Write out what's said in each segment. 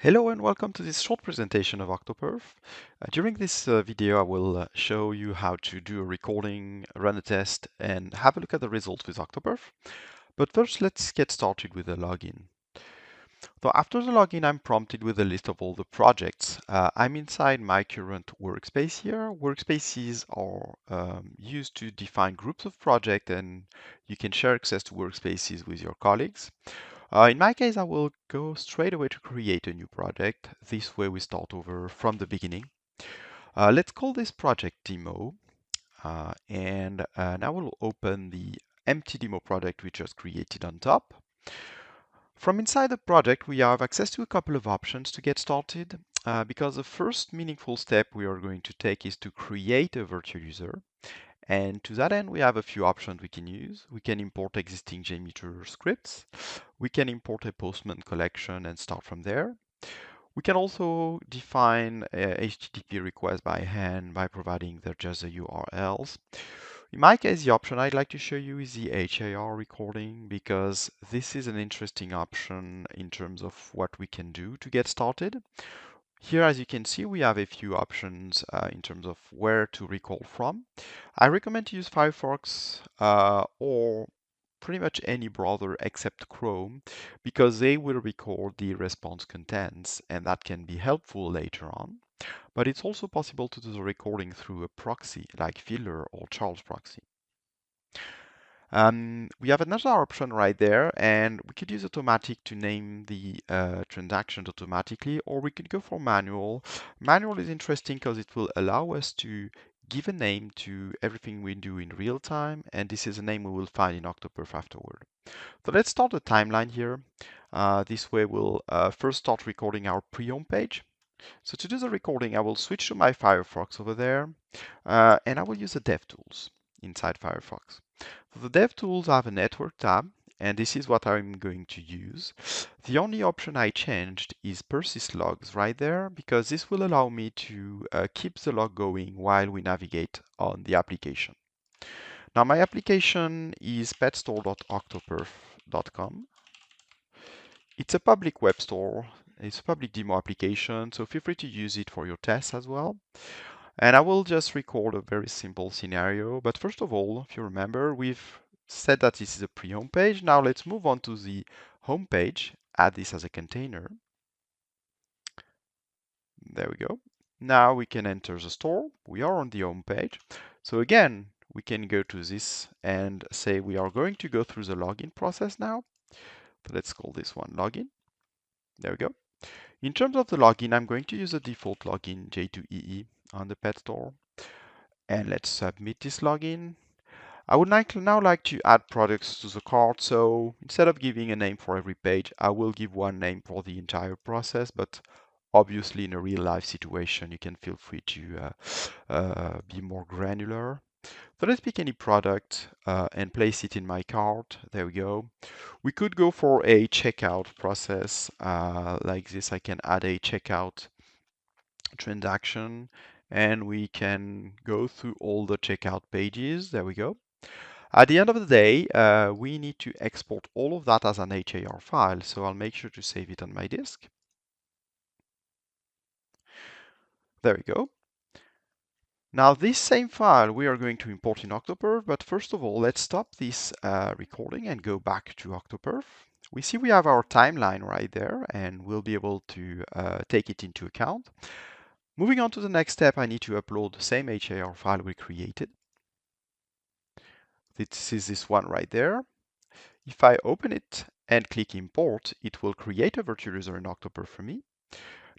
Hello and welcome to this short presentation of OctoPerf. During this video, I will show you how to do a recording, run a test, and have a look at the results with OctoPerf. But first, let's get started with the login. So after the login, I'm prompted with a list of all the projects. I'm inside my current workspace here. Workspaces are used to define groups of projects, and you can share access to workspaces with your colleagues. In my case, I will go straight away to create a new project. This way we start over from the beginning. Let's call this project demo. And now we'll open the empty demo project we just created on top. From inside the project, we have access to a couple of options to get started. Because the first meaningful step we are going to take is to create a virtual user. And to that end, we have a few options we can use. We can import existing JMeter scripts. We can import a Postman collection and start from there. We can also define a HTTP request by hand by providing just the URLs. In my case, the option I'd like to show you is the HAR recording because this is an interesting option in terms of what we can do to get started. Here, as you can see, we have a few options in terms of where to record from. I recommend to use Firefox or pretty much any browser except Chrome because they will record the response contents and that can be helpful later on. But it's also possible to do the recording through a proxy like Fiddler or Charles proxy. We have another option right there, and we could use automatic to name the transactions automatically, or we could go for manual. Manual is interesting because it will allow us to give a name to everything we do in real time, and this is a name we will find in OctoPerf afterward. So let's start the timeline here. This way we'll first start recording our pre-home page. So to do the recording, I will switch to my Firefox over there, and I will use the DevTools inside Firefox. So the DevTools have a network tab, and this is what I'm going to use. The only option I changed is persist logs right there, because this will allow me to keep the log going while we navigate on the application. Now my application is petstore.octoperf.com. It's a public web store. It's a public demo application, so feel free to use it for your tests as well. And I will just record a very simple scenario. But first of all, if you remember, we've said that this is a pre-home page. Now let's move on to the home page, add this as a container. There we go. Now we can enter the store. We are on the home page. So again, we can go to this and say we are going to go through the login process now. So let's call this one login. There we go. In terms of the login, I'm going to use the default login J2EE on the pet store. And let's submit this login. I would now like to add products to the cart. So instead of giving a name for every page, I will give one name for the entire process. But obviously, in a real life situation, you can feel free to be more granular. So let's pick any product and place it in my cart. There we go. We could go for a checkout process like this. I can add a checkout transaction and we can go through all the checkout pages. There we go. At the end of the day, we need to export all of that as an HAR file. So I'll make sure to save it on my disk. There we go. Now this same file we are going to import in OctoPerf, but first of all, let's stop this recording and go back to OctoPerf. We see we have our timeline right there, and we'll be able to take it into account. Moving on to the next step, I need to upload the same HAR file we created. This is this one right there. If I open it and click import, it will create a virtual user in OctoPerf for me.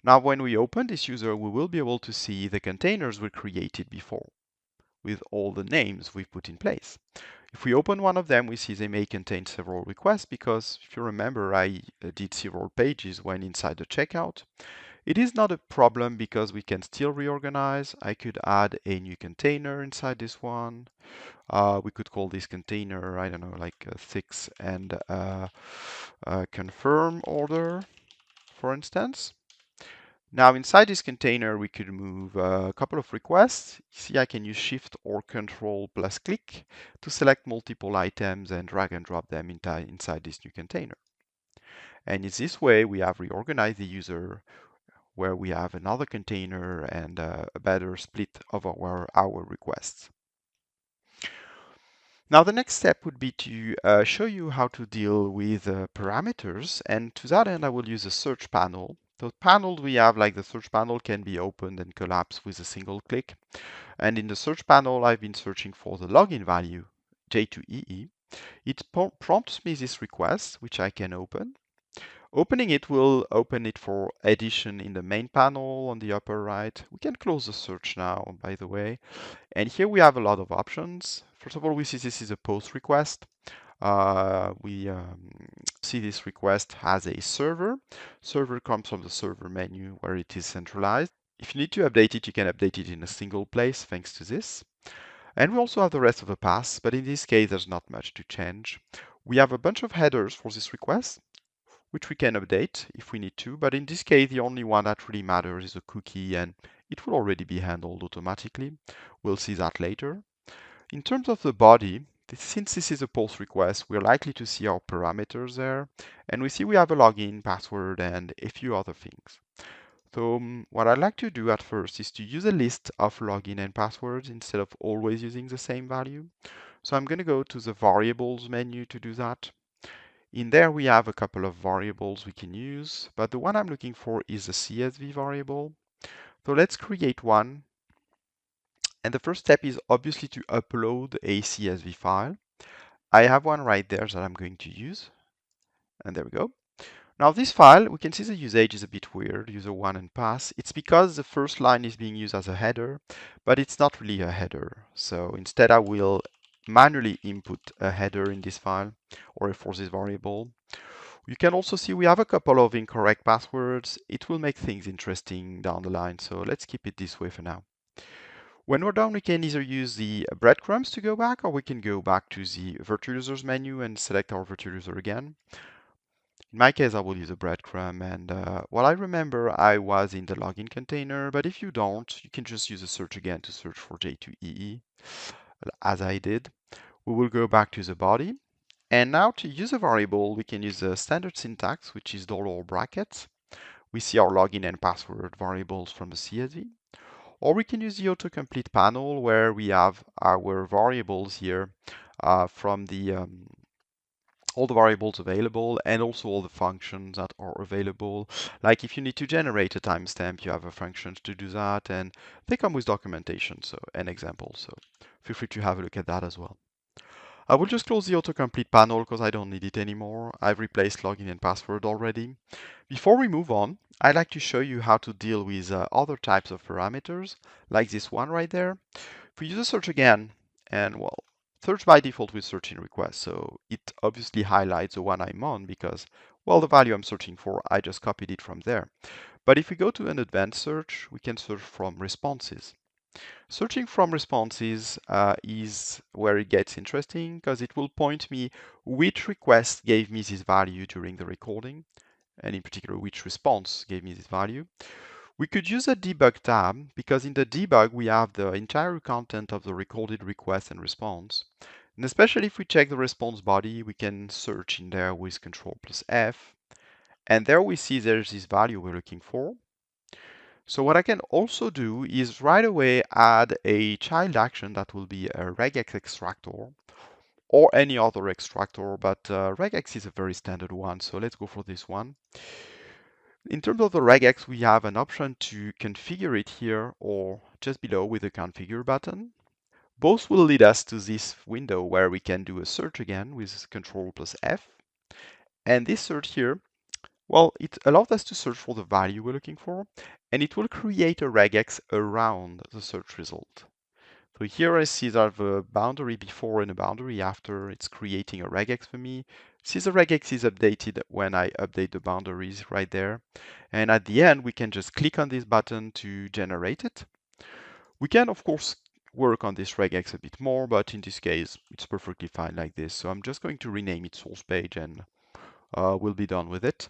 Now, when we open this user, we will be able to see the containers we created before with all the names we've put in place. If we open one of them, we see they may contain several requests because if you remember, I did several pages when inside the checkout. It is not a problem because we can still reorganize. I could add a new container inside this one. We could call this container, I don't know, like 6 and confirm order, for instance. Now inside this container, we could move a couple of requests. See, I can use Shift or Control plus click to select multiple items and drag and drop them inside this new container. And in this way, we have reorganized the user where we have another container and a better split of our requests. Now, the next step would be to show you how to deal with parameters. And to that end, I will use a search panel. The panel we have, like the search panel, can be opened and collapsed with a single click. And in the search panel, I've been searching for the login value, J2EE. It prompts me this request, which I can open. Opening it will open it for edition in the main panel on the upper right. We can close the search now, by the way. And here we have a lot of options. First of all, we see this is a post request. We see this request has a server. Server comes from the server menu where it is centralized. If you need to update it, you can update it in a single place thanks to this. And we also have the rest of the paths, but in this case, there's not much to change. We have a bunch of headers for this request, which we can update if we need to, but in this case, the only one that really matters is a cookie, and it will already be handled automatically. We'll see that later. In terms of the body, since this is a post request, we're likely to see our parameters there, and we see we have a login, password, and a few other things. So what I'd like to do at first is to use a list of login and passwords instead of always using the same value. So I'm going to go to the variables menu to do that. In there we have a couple of variables we can use, but the one I'm looking for is a CSV variable. So let's create one. And the first step is obviously to upload a CSV file. I have one right there that I'm going to use. And there we go. Now this file, we can see the usage is a bit weird, user1 and pass. It's because the first line is being used as a header, but it's not really a header. So instead I will manually input a header in this file or for this variable. You can also see we have a couple of incorrect passwords. It will make things interesting down the line, so let's keep it this way for now. When we're done, we can either use the breadcrumbs to go back, or we can go back to the virtual users menu and select our virtual user again. In my case, I will use a breadcrumb, and what I remember, I was in the login container, but if you don't, you can just use a search again to search for J2EE, as I did. We will go back to the body, and now to use a variable, we can use the standard syntax, which is $ brackets. We see our login and password variables from the CSV. Or we can use the autocomplete panel where we have our variables here from the all the variables available and also all the functions that are available. Like if you need to generate a timestamp, you have a function to do that, and they come with documentation and examples. So feel free to have a look at that as well. I will just close the autocomplete panel because I don't need it anymore. I've replaced login and password already. Before we move on, I'd like to show you how to deal with other types of parameters, like this one right there. If we use a search again, and well, search by default with searching request, so it obviously highlights the one I'm on because, well, the value I'm searching for, I just copied it from there. But if we go to an advanced search, we can search from responses. Searching from responses is where it gets interesting because it will point me which request gave me this value during the recording, and in particular which response gave me this value. We could use a debug tab because in the debug we have the entire content of the recorded request and response. And especially if we check the response body, we can search in there with Ctrl+F. And there we see there's this value we're looking for. So what I can also do is right away add a child action that will be a regex extractor or any other extractor, but regex is a very standard one, so let's go for this one. In terms of the regex, we have an option to configure it here or just below with the configure button. Both will lead us to this window where we can do a search again with Ctrl+F. And this search here, well, it allows us to search for the value we're looking for, and it will create a regex around the search result. So here I see that I have a boundary before and a boundary after. It's creating a regex for me. Since the regex is updated when I update the boundaries right there. And at the end, we can just click on this button to generate it. We can, of course, work on this regex a bit more, but in this case, it's perfectly fine like this. So I'm just going to rename it source page and we'll be done with it.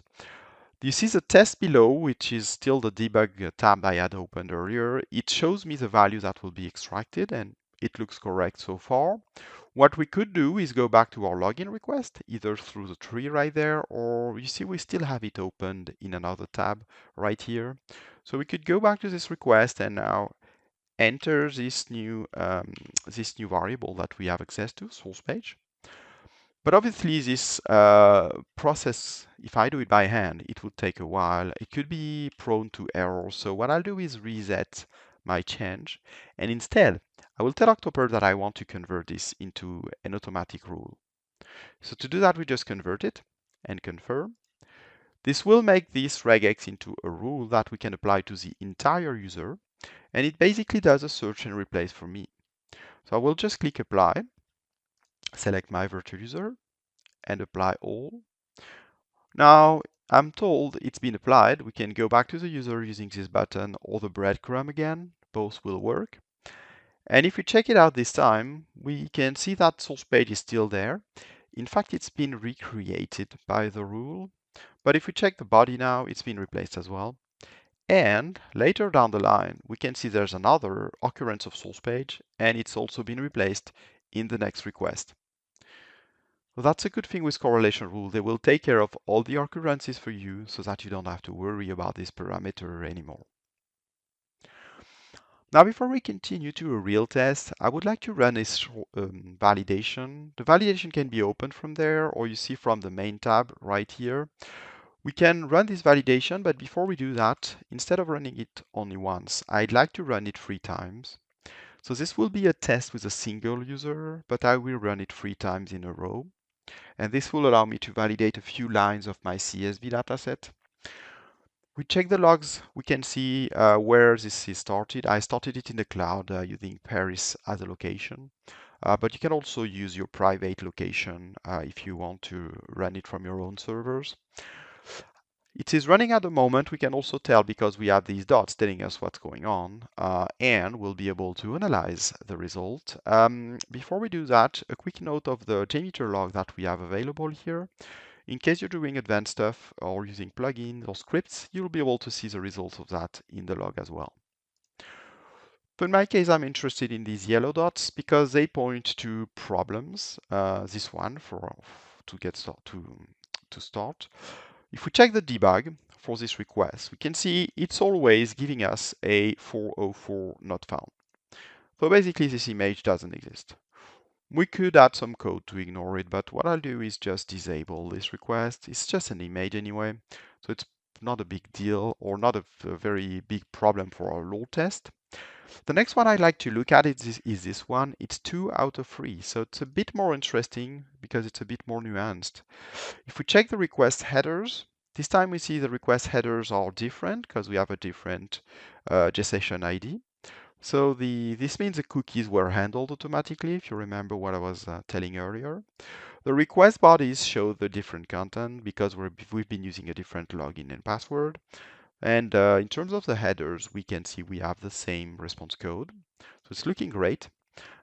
This is a test below, which is still the debug tab I had opened earlier. It shows me the value that will be extracted, and it looks correct so far. What we could do is go back to our login request, either through the tree right there, or you see we still have it opened in another tab right here. So we could go back to this request and now enter this new variable that we have access to, source page. But obviously this process, if I do it by hand, it would take a while. It could be prone to errors. So what I'll do is reset my change. And instead, I will tell OctoPerf that I want to convert this into an automatic rule. So to do that, we just convert it and confirm. This will make this regex into a rule that we can apply to the entire user. And it basically does a search and replace for me. So I will just click apply, select my virtual user, and apply all. Now, I'm told it's been applied. We can go back to the user using this button or the breadcrumb again. Both will work. And if we check it out this time, we can see that source page is still there. In fact, it's been recreated by the rule. But if we check the body now, it's been replaced as well. And later down the line, we can see there's another occurrence of source page, and it's also been replaced in the next request. So that's a good thing with correlation rule. They will take care of all the occurrences for you so that you don't have to worry about this parameter anymore. Now, before we continue to a real test, I would like to run a validation. The validation can be opened from there, or you see from the main tab right here. We can run this validation, but before we do that, instead of running it only once, I'd like to run it 3 times. So this will be a test with a single user, but I will run it 3 times in a row. And this will allow me to validate a few lines of my CSV dataset. We check the logs, we can see where this is started. I started it in the cloud using Paris as a location. But you can also use your private location if you want to run it from your own servers. It is running at the moment. We can also tell because we have these dots telling us what's going on, and we'll be able to analyze the result. Before we do that, a quick note of the JMeter log that we have available here. In case you're doing advanced stuff or using plugins or scripts, you'll be able to see the results of that in the log as well. But in my case, I'm interested in these yellow dots because they point to problems. This one to start. If we check the debug for this request, we can see it's always giving us a 404 not found. So basically, this image doesn't exist. We could add some code to ignore it, but what I'll do is just disable this request. It's just an image anyway, so it's not a big deal or not a very big problem for our load test. The next one I'd like to look at is this one. It's 2 out of 3, so it's a bit more interesting because it's a bit more nuanced. If we check the request headers, this time we see the request headers are different because we have a different gestation ID. So this means the cookies were handled automatically, if you remember what I was telling earlier. The request bodies show the different content because we've been using a different login and password. And in terms of the headers, we can see we have the same response code. So it's looking great.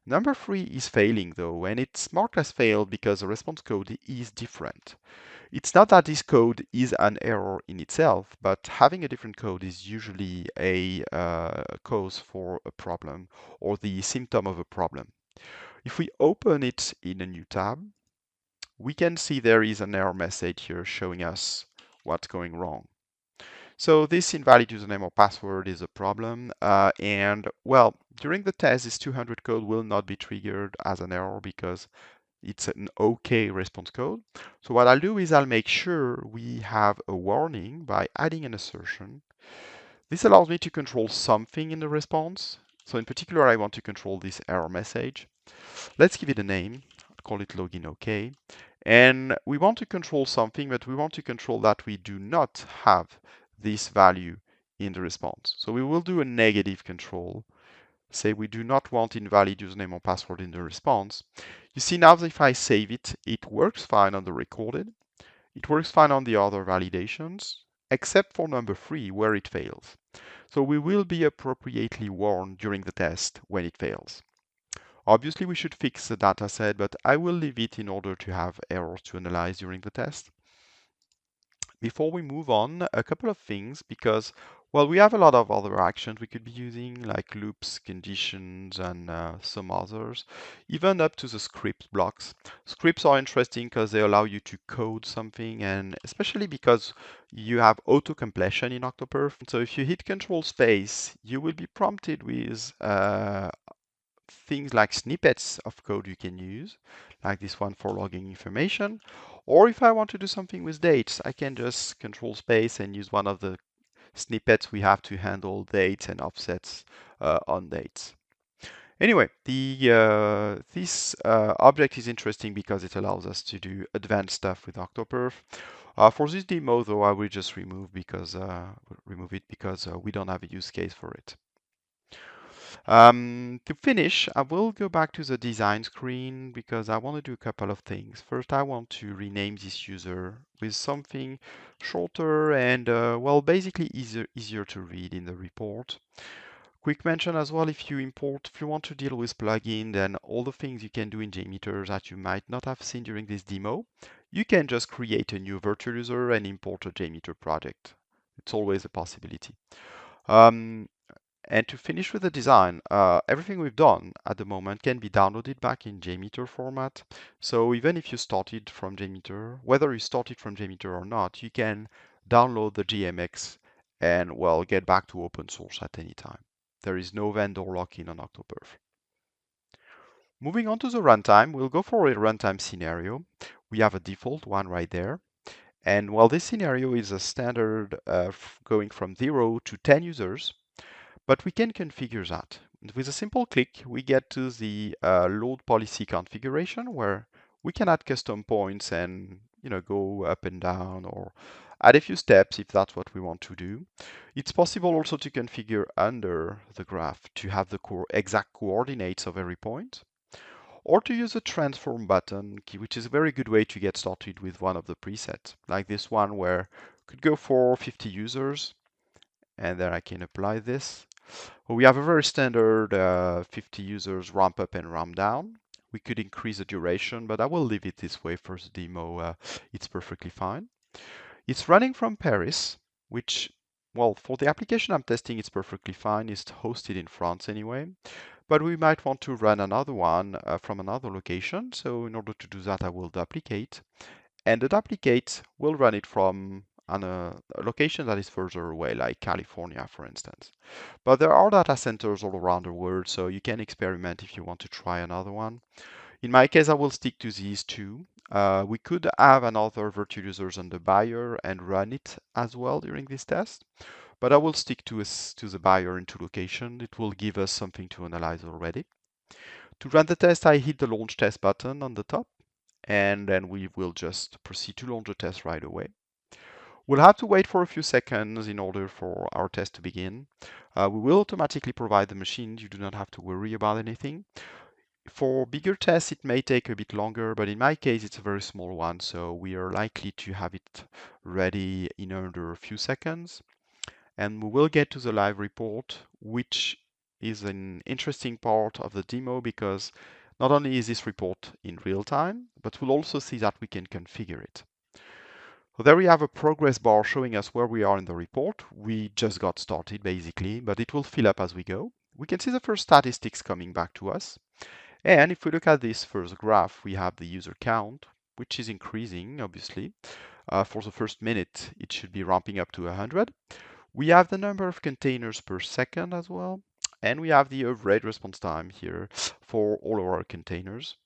Number 3 is failing though, and it's marked as failed because the response code is different. It's not that this code is an error in itself, but having a different code is usually a cause for a problem or the symptom of a problem. If we open it in a new tab, we can see there is an error message here showing us what's going wrong. So this invalid username or password is a problem. And well, during the test, this 200 code will not be triggered as an error because it's an OK response code. So what I'll do is I'll make sure we have a warning by adding an assertion. This allows me to control something in the response. So in particular, I want to control this error message. Let's give it a name. I'll call it login OK. And we want to control something, but we want to control that we do not have this value in the response. So we will do a negative control. Say we do not want invalid username or password in the response. You see now that if I save it, it works fine on the recorded. It works fine on the other validations, except for number 3 where it fails. So we will be appropriately warned during the test when it fails. Obviously, we should fix the dataset, but I will leave it in order to have errors to analyze during the test. Before we move on, a couple of things, because Well, we have a lot of other actions we could be using, like loops, conditions, and some others, even up to the script blocks. Scripts are interesting because they allow you to code something, and especially because you have auto-completion in OctoPerf. So if you hit Control Space, you will be prompted with things like snippets of code you can use, like this one for logging information. Or if I want to do something with dates, I can just Control Space and use one of the snippets we have to handle dates and offsets on dates. Anyway, this object is interesting because it allows us to do advanced stuff with OctoPerf. For this demo, though, I will just remove it because we don't have a use case for it. To finish, I will go back to the design screen because I want to do a couple of things. First, I want to rename this user with something shorter and, well, basically easier to read in the report. Quick mention as well, if you want to deal with plugin, then all the things you can do in JMeter that you might not have seen during this demo, you can just create a new virtual user and import a JMeter project. It's always a possibility. Um, and to finish with the design, everything we've done at the moment can be downloaded back in JMeter format. So even if you started from JMeter, whether you started from JMeter or not, you can download the GMX and, well, get back to open source at any time. There is no vendor lock-in on OctoPerf. Moving on to the runtime, we'll go for a runtime scenario. We have a default one right there. And while this scenario is a standard going from 0 to 10 users, but we can configure that. With a simple click, we get to the load policy configuration where we can add custom points and go up and down or add a few steps if that's what we want to do. It's possible also to configure under the graph to have the exact coordinates of every point, or to use a transform button, which is a very good way to get started with one of the presets, like this one where I could go for 50 users, and then I can apply this. We have a very standard 50 users ramp up and ramp down. We could increase the duration, but I will leave it this way for the demo. It's perfectly fine. It's running from Paris, which, well, for the application I'm testing, it's perfectly fine. It's hosted in France anyway. But we might want to run another one from another location. So in order to do that, I will duplicate. And the duplicate will run it from a location that is further away, like California, for instance. But there are data centers all around the world, so you can experiment if you want to try another one. In my case, I will stick to these two. We could have another virtual users on the buyer and run it as well during this test, but I will stick to the buyer in two locations. It will give us something to analyze already. To run the test, I hit the launch test button on the top, and then we will just proceed to launch the test right away. We'll have to wait for a few seconds in order for our test to begin. We will automatically provide the machine. You do not have to worry about anything. For bigger tests, it may take a bit longer, but in my case, it's a very small one, so we are likely to have it ready in under a few seconds. And we will get to the live report, which is an interesting part of the demo because not only is this report in real time, but we'll also see that we can configure it. So there we have a progress bar showing us where we are in the report. We just got started basically, but it will fill up as we go. We can see the first statistics coming back to us. And if we look at this first graph, we have the user count, which is increasing, obviously. For the first minute, it should be ramping up to 100. We have the number of containers per second as well. And we have the average response time here for all of our containers.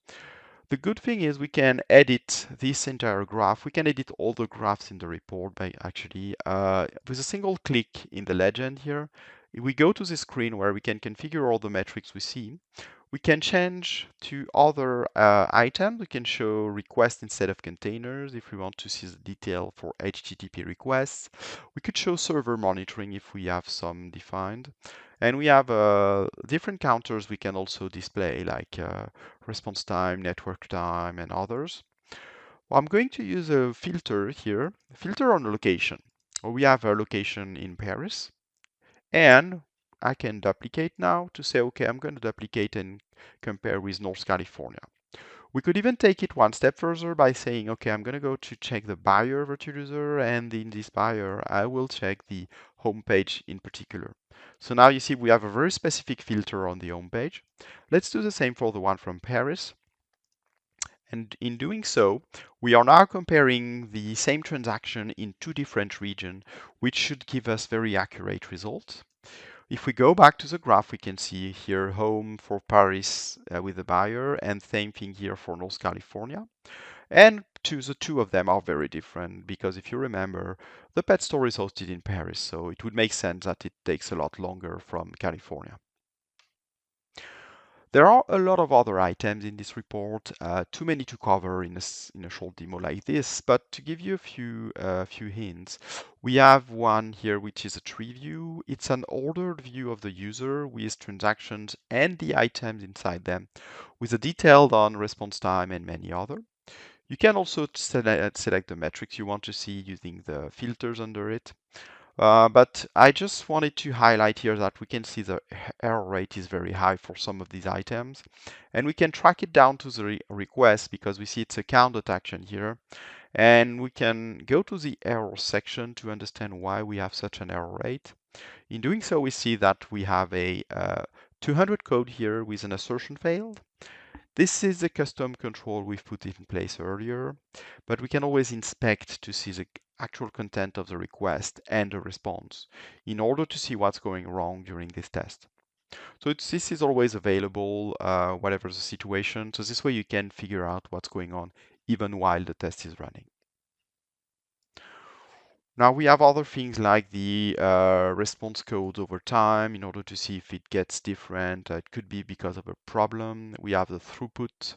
The good thing is we can edit this entire graph. We can edit all the graphs in the report by actually with a single click in the legend here. If we go to the screen where we can configure all the metrics we see, we can change to other items. We can show requests instead of containers if we want to see the detail for HTTP requests. We could show server monitoring if we have some defined. And we have different counters we can also display, like response time, network time, and others. Well, I'm going to use a filter here, filter on location. We have a location in Paris, and I can duplicate now to say, okay, I'm going to duplicate and compare with North California. We could even take it one step further by saying, okay, I'm going to go to check the buyer virtual user, and in this buyer, I will check the home page in particular. So now you see we have a very specific filter on the home page. Let's do the same for the one from Paris. And in doing so, we are now comparing the same transaction in two different regions, which should give us very accurate results. If we go back to the graph, we can see here home for Paris with the buyer, and same thing here for North California. And the two of them are very different because if you remember, the pet store is hosted in Paris, so it would make sense that it takes a lot longer from California. There are a lot of other items in this report, too many to cover in a short demo like this, but to give you a few hints, we have one here which is a tree view. It's an ordered view of the user with transactions and the items inside them, with a detailed on response time and many other. You can also select the metrics you want to see using the filters under it. But I just wanted to highlight here that we can see the error rate is very high for some of these items. And we can track it down to the request because we see it's a counted action here. And we can go to the error section to understand why we have such an error rate. In doing so, we see that we have a 200 code here with an assertion failed. This is the custom control we've put in place earlier, but we can always inspect to see the actual content of the request and the response in order to see what's going wrong during this test. So this is always available, whatever the situation. So this way you can figure out what's going on even while the test is running. Now we have other things like the response codes over time in order to see if it gets different. It could be because of a problem. We have the throughput.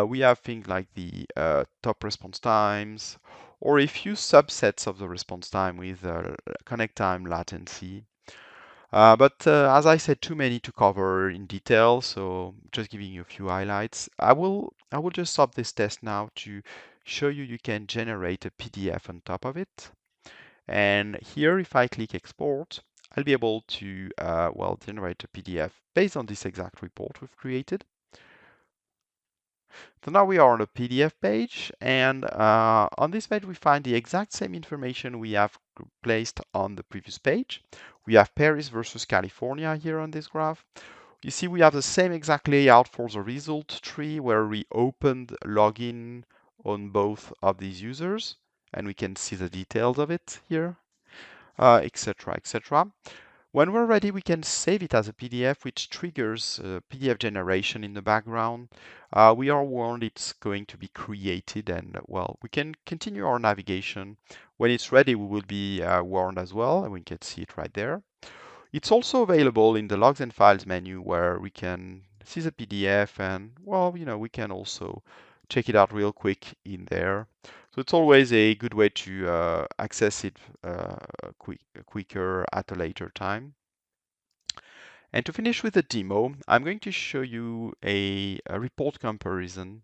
We have things like the top response times, or a few subsets of the response time with connect time latency. But as I said, too many to cover in detail, so just giving you a few highlights. I will just stop this test now to show you can generate a PDF on top of it. And here, if I click export, I'll be able to, generate a PDF based on this exact report we've created. So now we are on a PDF page, and on this page we find the exact same information we have placed on the previous page. We have Paris versus California here on this graph. You see we have the same exact layout for the result tree where we opened login on both of these users, and we can see the details of it here, etc., etc. When we're ready, we can save it as a PDF, which triggers PDF generation in the background. We are warned it's going to be created, and well, we can continue our navigation. When it's ready, we will be warned as well, and we can see it right there. It's also available in the Logs and Files menu where we can see the PDF, and well, we can also check it out real quick in there. So it's always a good way to access it quicker at a later time. And to finish with the demo, I'm going to show you a report comparison.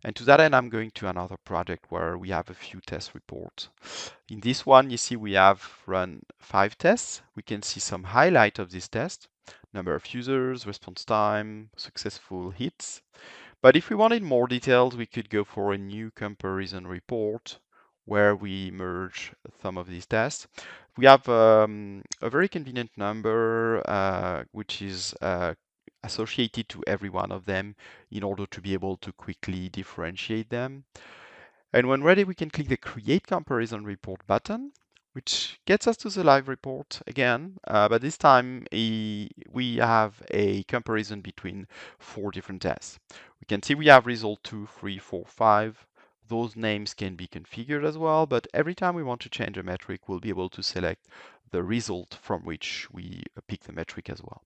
And to that end, I'm going to another project where we have a few test reports. In this one, you see we have run 5 tests. We can see some highlight of this test, number of users, response time, successful hits. But if we wanted more details, we could go for a new comparison report where we merge some of these tests. We have a very convenient number which is associated to every one of them in order to be able to quickly differentiate them. And when ready, we can click the Create Comparison Report button, which gets us to the live report again, but this time we have a comparison between 4 different tests. We can see we have result 2, 3, 4, 5. Those names can be configured as well, but every time we want to change a metric, we'll be able to select the result from which we pick the metric as well.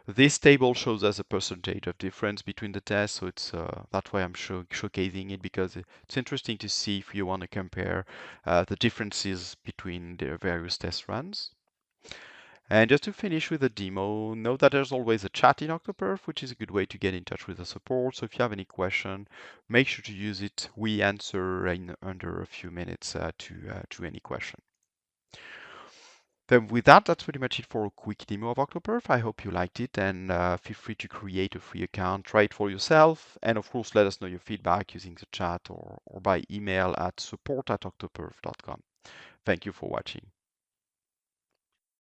This table shows us a percentage of difference between the tests, so it's that's why I'm showcasing it, because it's interesting to see if you want to compare the differences between the various test runs. And just to finish with the demo, note that there's always a chat in OctoPerf, which is a good way to get in touch with the support. So if you have any question, make sure to use it. We answer in under a few minutes to any question. Then with that, that's pretty much it for a quick demo of OctoPerf. I hope you liked it, and feel free to create a free account, try it for yourself, and of course let us know your feedback using the chat or by email at support@octoperf.com. Thank you for watching.